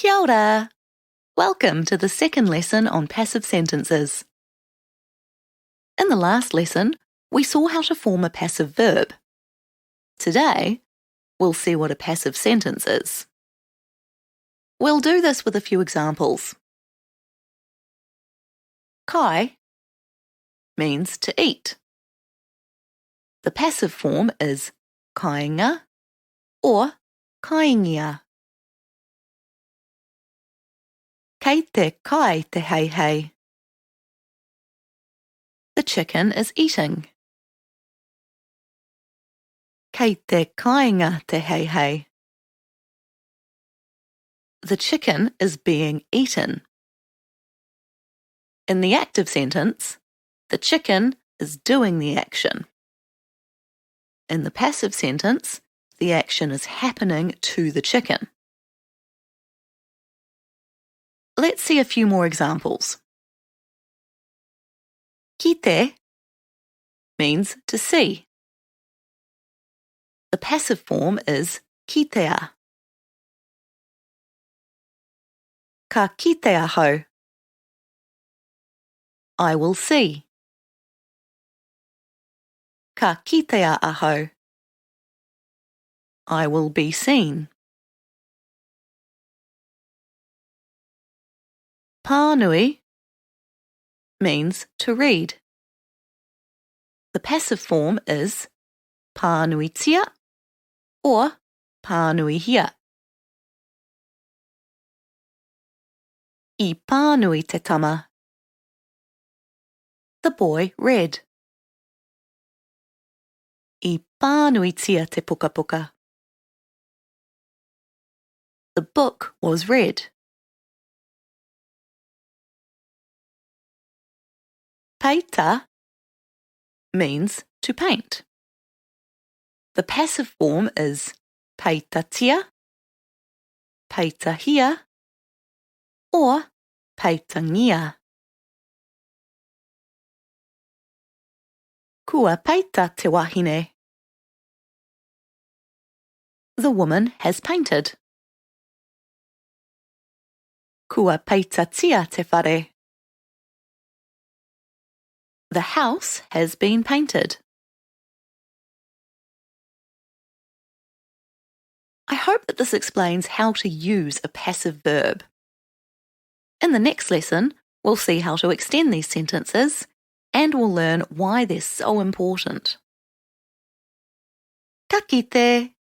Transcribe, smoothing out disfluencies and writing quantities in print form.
Kia ora! Welcome to the second lesson on passive sentences. In the last lesson, we saw how to form a passive verb. Today, we'll see what a passive sentence is. We'll do this with a few examples. Kai means to eat. The passive form is kainga or kaingia. Kei te kai te hei hei. The chicken is eating. Kei te kainga te hei hei. The chicken is being eaten. In the active sentence, the chicken is doing the action. In the passive sentence, the action is happening to the chicken. Let's see a few more examples. Kite means to see. The passive form is kitea. Ka kitea hau. I will see. Ka kitea ahau. I will be seen. Pānui means to read. The passive form is pānuitia or pānuihia. I pānui te tama. The boy read. I pānuitia te puka puka. The book was read. Peita means to paint. The passive form is peitatia, peitahia, or peitangia. Kua peita te wahine. The woman has painted. Kua peitatia te whare. The house has been painted. I hope that this explains how to use a passive verb. In the next lesson, we'll see how to extend these sentences and we'll learn why they're so important. Ka kite!